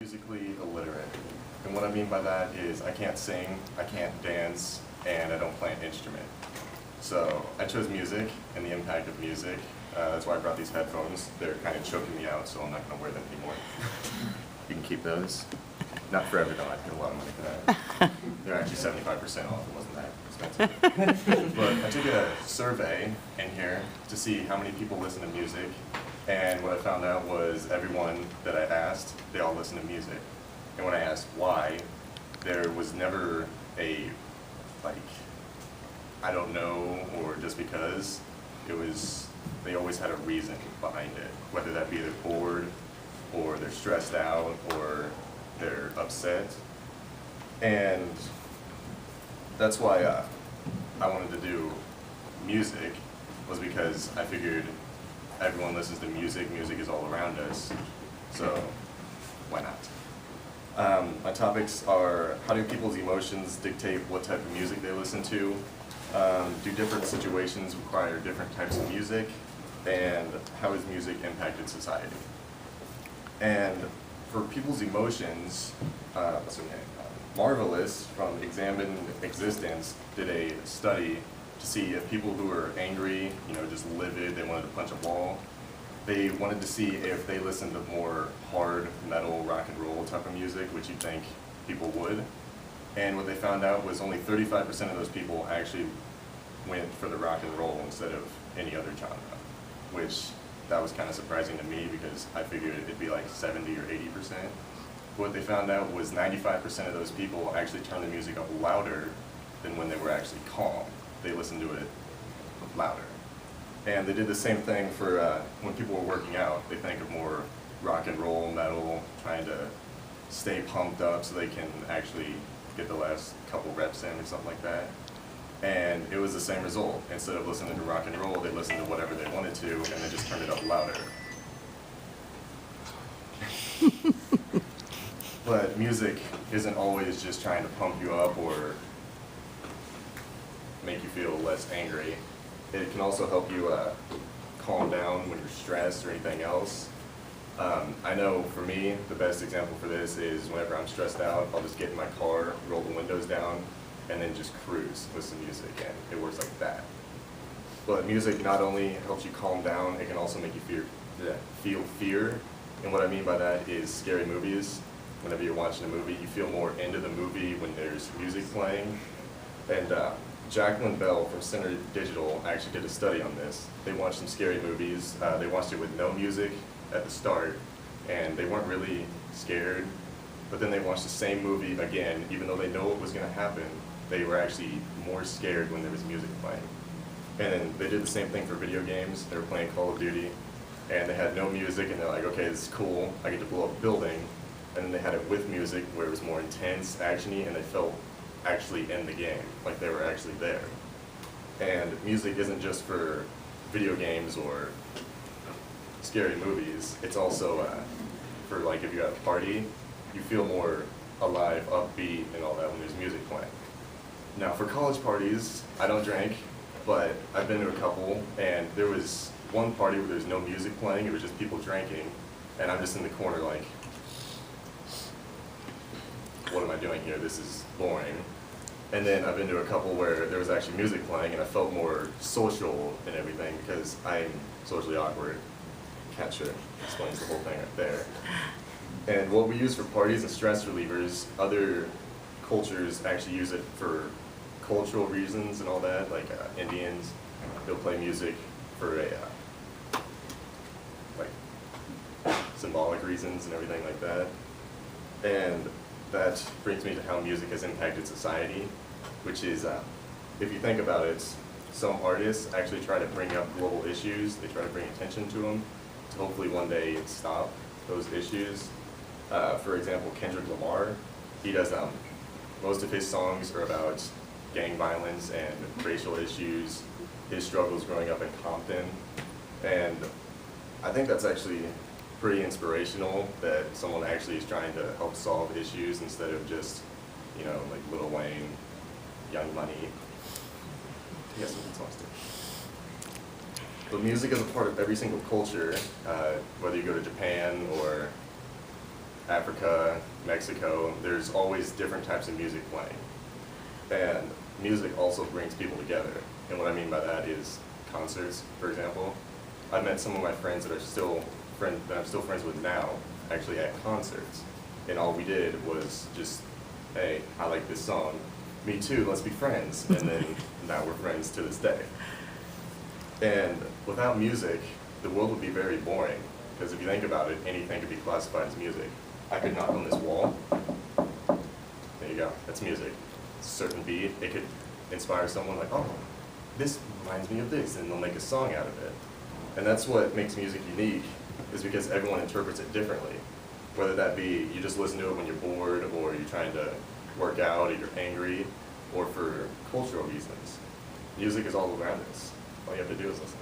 Musically illiterate. And what I mean by that is I can't sing, I can't dance, and I don't play an instrument. So I chose music and the impact of music. That's why I brought these headphones. They're kind of choking me out, so I'm not going to wear them anymore. You can keep those. Not forever though, I paid a lot of money for that. They're actually 75% off, it wasn't that expensive. But I took a survey in here to see how many people listen to music. And what I found out was everyone that I asked, they all listen to music. And when I asked why, there was never a, like, I don't know, or just because. It was, they always had a reason behind it, whether that be they're bored, or they're stressed out, or they're upset. And that's why I wanted to do music, was because I figured everyone listens to music, music is all around us, so why not? My topics are, how do people's emotions dictate what type of music they listen to? Do different situations require different types of music? And how has music impacted society? And for people's emotions, what's her name? Marvelous from Examined Existence did a study to see if people who are angry, just livid, they wanted to punch a wall, they wanted to see if they listened to more hard metal, rock and roll type of music, which you'd think people would. And what they found out was only 35% of those people actually went for the rock and roll instead of any other genre, which that was kind of surprising to me because I figured it'd be like 70 or 80%. What they found out was 95% of those people actually turned the music up louder than when they were actually calm. They listened to it louder. And they did the same thing for when people were working out. They think of more rock and roll, metal, trying to stay pumped up so they can actually get the last couple reps in or something like that. And it was the same result. Instead of listening to rock and roll, they listened to whatever they wanted to, and they just turned it up louder. But music isn't always just trying to pump you up or make you feel less angry. It can also help you calm down when you're stressed or anything else. I know for me, the best example for this is whenever I'm stressed out, I'll just get in my car, roll the windows down, and then just cruise with some music, and it works like that. But music not only helps you calm down, it can also make you feel fear. And what I mean by that is scary movies. Whenever you're watching a movie, you feel more into the movie when there's music playing. And Jacqueline Bell from Center Digital actually did a study on this. They watched some scary movies. They watched it with no music at the start, and they weren't really scared. But then they watched the same movie again, even though they know what was going to happen. They were actually more scared when there was music playing. And then they did the same thing for video games. They were playing Call of Duty, and they had no music, and they're like, okay, this is cool. I get to blow up a building. And then they had it with music, where it was more intense, actiony, and they felt actually in the game, like they were actually there. And music isn't just for video games or scary movies. It's also for, like, if you're at a party, you feel more alive, upbeat, and all that when there's music playing. Now, for college parties, I don't drink, but I've been to a couple, and there was one party where there's no music playing, it was just people drinking, and I'm just in the corner like, what am I doing here? This is boring. And then I've been to a couple where there was actually music playing, and I felt more social and everything because I'm socially awkward. Catcher explains the whole thing right there. And what we use for parties and stress relievers, other cultures actually use it for cultural reasons and all that, like Indians, they'll play music for like symbolic reasons and everything like that. And that brings me to how music has impacted society, which is, if you think about it, some artists actually try to bring up global issues, they try to bring attention to them, to hopefully one day stop those issues. For example, Kendrick Lamar, he does, most of his songs are about gang violence and racial issues, his struggles growing up in Compton, and I think that's actually pretty inspirational that someone actually is trying to help solve issues instead of just, like Lil Wayne, Young Money. Yes, what songs too. But music is a part of every single culture, whether you go to Japan or Africa, Mexico, there's always different types of music playing. And music also brings people together. And what I mean by that is concerts, for example. I've met some of my friends that I'm still friends with now, actually at concerts. And all we did was just, hey, I like this song. Me too, let's be friends. And then now we're friends to this day. And without music, the world would be very boring. Because if you think about it, anything could be classified as music. I could knock on this wall. There you go, that's music. It's a certain beat, it could inspire someone like, oh, this reminds me of this, and they'll make a song out of it. And that's what makes music unique, is because everyone interprets it differently. Whether that be you just listen to it when you're bored, or you're trying to work out, or you're angry, or for cultural reasons. Music is all around us. All you have to do is listen.